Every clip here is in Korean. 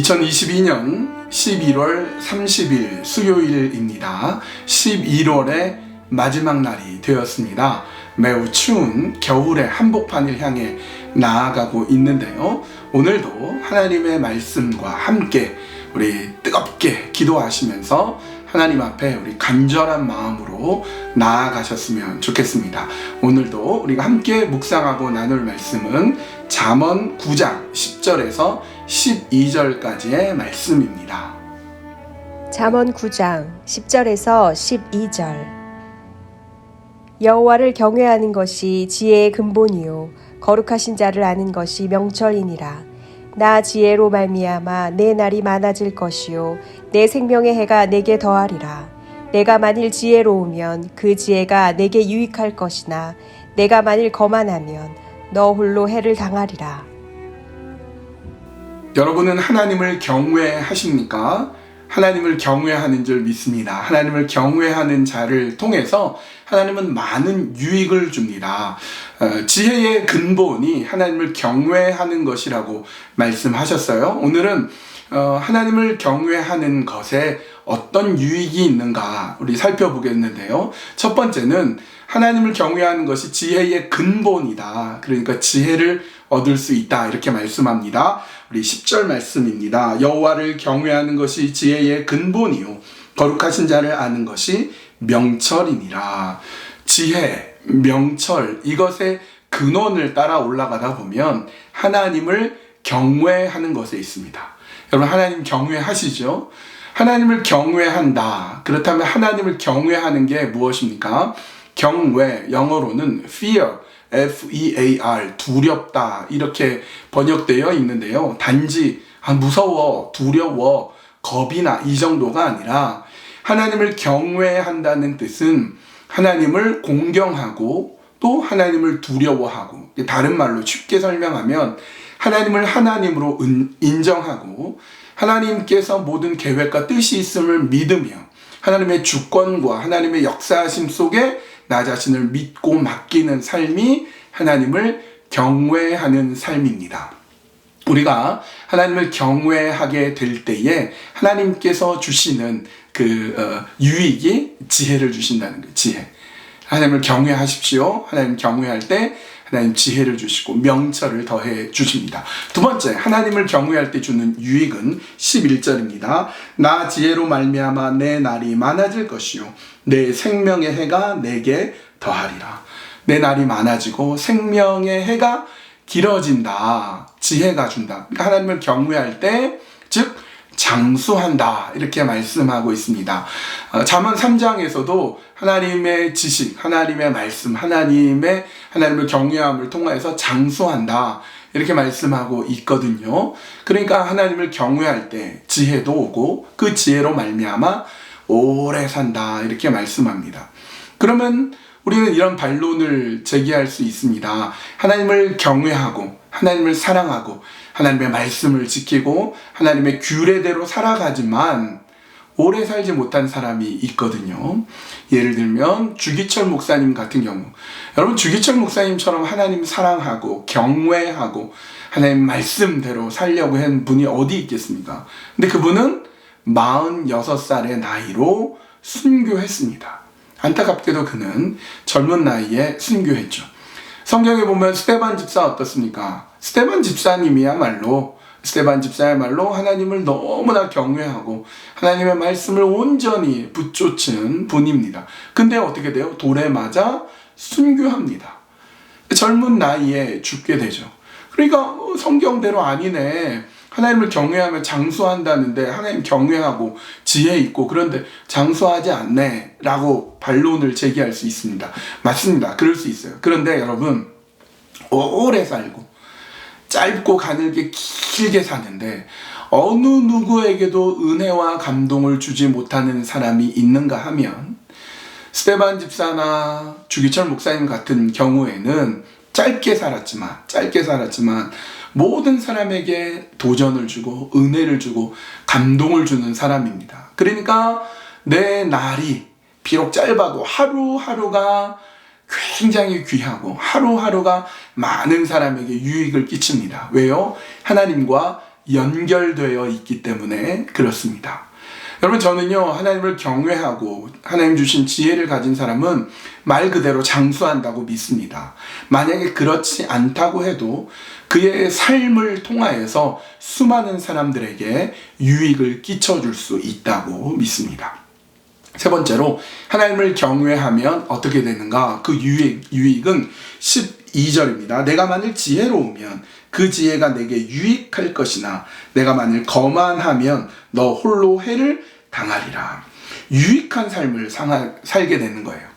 2022년 11월 30일 수요일입니다. 11월의 마지막 날이 되었습니다. 매우 추운 겨울의 한복판을 향해 나아가고 있는데요. 오늘도 하나님의 말씀과 함께 우리 뜨겁게 기도하시면서 하나님 앞에 우리 간절한 마음으로 나아가셨으면 좋겠습니다. 오늘도 우리가 함께 묵상하고 나눌 말씀은 잠언 9장 10절에서 12절까지의 말씀입니다. 잠언 9장 10절에서 12절. 여호와를 경외하는 것이 지혜의 근본이요 거룩하신 자를 아는 것이 명철이니라. 나 지혜로 말미암아 내 날이 많아질 것이요 내 생명의 해가 내게 더하리라. 내가 만일 지혜로우면 그 지혜가 내게 유익할 것이나 내가 만일 거만하면 너 홀로 해를 당하리라. 여러분은 하나님을 경외하십니까? 하나님을 경외하는 줄 믿습니다. 하나님을 경외하는 자를 통해서 하나님은 많은 유익을 줍니다. 지혜의 근본이 하나님을 경외하는 것이라고 말씀하셨어요. 오늘은 하나님을 경외하는 것에 어떤 유익이 있는가 우리 살펴보겠는데요. 첫 번째는 하나님을 경외하는 것이 지혜의 근본이다. 그러니까 지혜를 얻을 수 있다. 이렇게 말씀합니다. 우리 10절 말씀입니다. 여호와를 경외하는 것이 지혜의 근본이요 거룩하신 자를 아는 것이 명철이니라. 지혜, 명철, 이것의 근원을 따라 올라가다 보면 하나님을 경외하는 것에 있습니다. 여러분 하나님 경외하시죠? 하나님을 경외한다. 그렇다면 하나님을 경외하는 게 무엇입니까? 경외, 영어로는 fear, F-E-A-R, 두렵다 이렇게 번역되어 있는데요. 단지 무서워, 두려워, 겁이 나 이 정도가 아니라 하나님을 경외한다는 뜻은 하나님을 공경하고 또 하나님을 두려워하고, 다른 말로 쉽게 설명하면 하나님을 하나님으로 인정하고 하나님께서 모든 계획과 뜻이 있음을 믿으며 하나님의 주권과 하나님의 역사하심 속에 나 자신을 믿고 맡기는 삶이 하나님을 경외하는 삶입니다. 우리가 하나님을 경외하게 될 때에 하나님께서 주시는 유익이 지혜를 주신다는 거예요. 지혜. 하나님을 경외하십시오. 하나님 경외할 때 하나님 지혜를 주시고 명철을 더해 주십니다. 두 번째, 하나님을 경외할 때 주는 유익은 11절입니다. 나 지혜로 말미암아 내 날이 많아질 것이요 내 생명의 해가 내게 더하리라. 내 날이 많아지고 생명의 해가 길어진다. 지혜가 준다. 그러니까 하나님을 경외할 때, 즉 장수한다 이렇게 말씀하고 있습니다. 잠언 3장에서도 하나님의 지식, 하나님의 말씀, 하나님을 경외함을 통해서 장수한다 이렇게 말씀하고 있거든요. 그러니까 하나님을 경외할 때 지혜도 오고 그 지혜로 말미암아 오래 산다 이렇게 말씀합니다. 그러면 우리는 이런 반론을 제기할 수 있습니다. 하나님을 경외하고 하나님을 사랑하고 하나님의 말씀을 지키고 하나님의 규례대로 살아가지만 오래 살지 못한 사람이 있거든요. 예를 들면 주기철 목사님 같은 경우, 여러분 주기철 목사님처럼 하나님 사랑하고 경외하고 하나님 말씀대로 살려고 한 분이 어디 있겠습니까? 근데 그분은 46살의 나이로 순교했습니다. 안타깝게도 그는 젊은 나이에 순교했죠. 성경에 보면 스데반 집사 어떻습니까? 스데반 집사야말로 하나님을 너무나 경외하고 하나님의 말씀을 온전히 붙쫓은 분입니다. 근데 어떻게 돼요? 돌에 맞아 순교합니다. 젊은 나이에 죽게 되죠. 그러니까 성경대로 아니네. 하나님을 경외하며 장수한다는데 하나님 경외하고 지혜 있고 그런데 장수하지 않네 라고 반론을 제기할 수 있습니다. 맞습니다. 그럴 수 있어요. 그런데 여러분 오래 살고 짧고 가늘게 길게 사는데 어느 누구에게도 은혜와 감동을 주지 못하는 사람이 있는가 하면 스데반 집사나 주기철 목사님 같은 경우에는 짧게 살았지만 모든 사람에게 도전을 주고 은혜를 주고 감동을 주는 사람입니다. 그러니까 내 날이 비록 짧아도 하루하루가 굉장히 귀하고 하루하루가 많은 사람에게 유익을 끼칩니다. 왜요? 하나님과 연결되어 있기 때문에 그렇습니다. 여러분, 저는요, 하나님을 경외하고 하나님 주신 지혜를 가진 사람은 말 그대로 장수한다고 믿습니다. 만약에 그렇지 않다고 해도 그의 삶을 통하여서 수많은 사람들에게 유익을 끼쳐줄 수 있다고 믿습니다. 세 번째로, 하나님을 경외하면 어떻게 되는가? 그 유익은 12절입니다. 내가 만일 지혜로우면 그 지혜가 내게 유익할 것이나 내가 만일 거만하면 너 홀로 해를 당하리라. 유익한 삶을 살게 되는 거예요.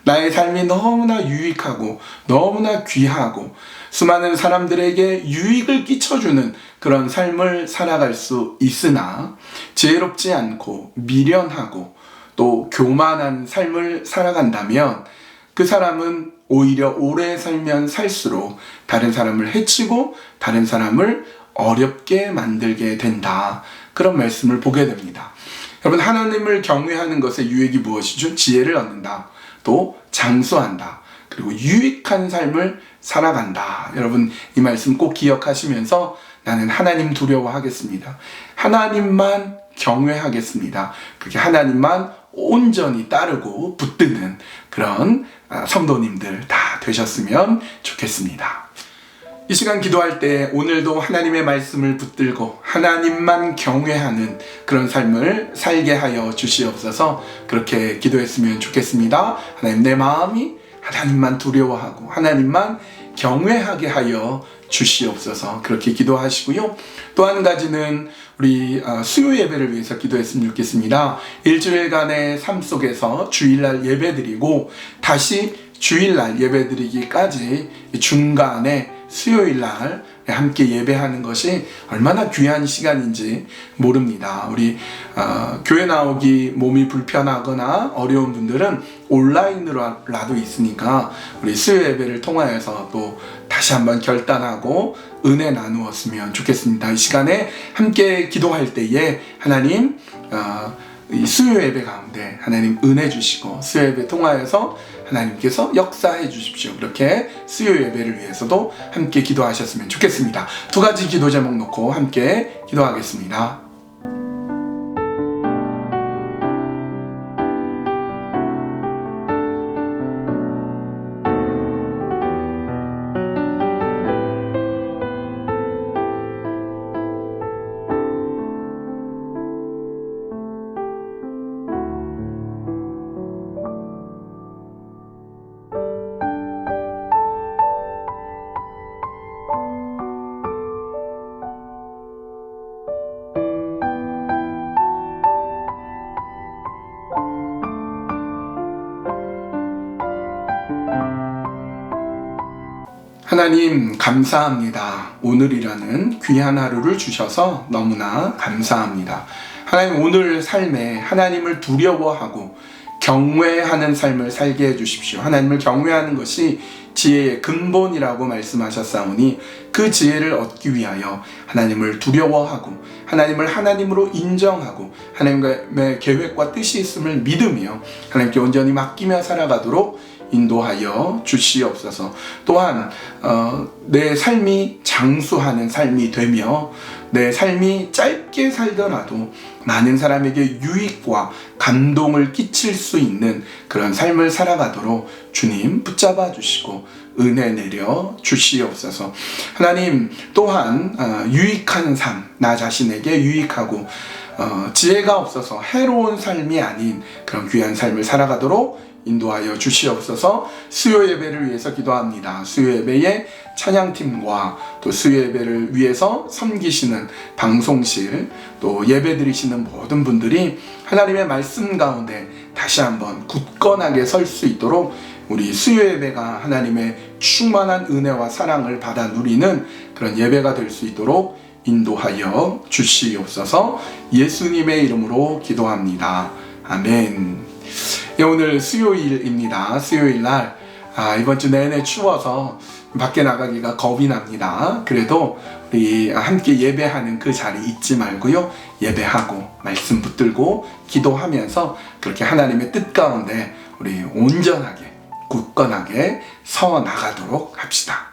나의 삶이 너무나 유익하고 너무나 귀하고 수많은 사람들에게 유익을 끼쳐주는 그런 삶을 살아갈 수 있으나, 지혜롭지 않고 미련하고 또 교만한 삶을 살아간다면 그 사람은 오히려 오래 살면 살수록 다른 사람을 해치고 다른 사람을 어렵게 만들게 된다. 그런 말씀을 보게 됩니다. 여러분, 하나님을 경외하는 것의 유익이 무엇이죠? 지혜를 얻는다. 또 장수한다. 그리고 유익한 삶을 살아간다. 여러분, 이 말씀 꼭 기억하시면서 나는 하나님 두려워하겠습니다. 하나님만 경외하겠습니다. 그렇게 하나님만 온전히 따르고 붙드는 그런 성도님들 다 되셨으면 좋겠습니다. 이 시간 기도할 때 오늘도 하나님의 말씀을 붙들고 하나님만 경외하는 그런 삶을 살게 하여 주시옵소서. 그렇게 기도했으면 좋겠습니다. 하나님, 내 마음이 하나님만 두려워하고 하나님만 경외하게 하여 주시옵소서. 그렇게 기도하시고요. 또 한 가지는 우리 수요 예배를 위해서 기도했으면 좋겠습니다. 일주일간의 삶 속에서 주일날 예배드리고 다시 주일날 예배드리기까지 중간에 수요일날 함께 예배하는 것이 얼마나 귀한 시간인지 모릅니다. 우리 교회 나오기 몸이 불편하거나 어려운 분들은 온라인으로라도 있으니까 우리 수요 예배를 통하여서 또 다시 한번 결단하고 은혜 나누었으면 좋겠습니다. 이 시간에 함께 기도할 때에 하나님, 이 수요 예배 가운데 하나님 은혜 주시고 수요 예배 통하여서 하나님께서 역사해 주십시오. 그렇게 수요 예배를 위해서도 함께 기도하셨으면 좋겠습니다. 두 가지 기도 제목 놓고 함께 기도하겠습니다. 하나님, 감사합니다. 오늘이라는 귀한 하루를 주셔서 너무나 감사합니다. 하나님, 오늘 삶에 하나님을 두려워하고 경외하는 삶을 살게 해주십시오. 하나님을 경외하는 것이 지혜의 근본이라고 말씀하셨사오니 그 지혜를 얻기 위하여 하나님을 두려워하고 하나님을 하나님으로 인정하고 하나님의 계획과 뜻이 있음을 믿으며 하나님께 온전히 맡기며 살아가도록 인도하여 주시옵소서. 또한 내 삶이 장수하는 삶이 되며 내 삶이 짧게 살더라도 많은 사람에게 유익과 감동을 끼칠 수 있는 그런 삶을 살아가도록 주님 붙잡아 주시고 은혜 내려 주시옵소서. 하나님, 또한 유익한 삶, 나 자신에게 유익하고 지혜가 없어서 해로운 삶이 아닌 그런 귀한 삶을 살아가도록 인도하여 주시옵소서. 수요 예배를 위해서 기도합니다. 수요 예배의 찬양팀과 또 수요 예배를 위해서 섬기시는 방송실, 또 예배 드리시는 모든 분들이 하나님의 말씀 가운데 다시 한번 굳건하게 설 수 있도록 우리 수요 예배가 하나님의 충만한 은혜와 사랑을 받아 누리는 그런 예배가 될 수 있도록 인도하여 주시옵소서. 예수님의 이름으로 기도합니다. 아멘. 오늘 수요일입니다. 수요일 날 이번 주 내내 추워서 밖에 나가기가 겁이 납니다. 그래도 우리 함께 예배하는 그 자리 잊지 말고요. 예배하고 말씀 붙들고 기도하면서 그렇게 하나님의 뜻 가운데 우리 온전하게 굳건하게 서 나가도록 합시다.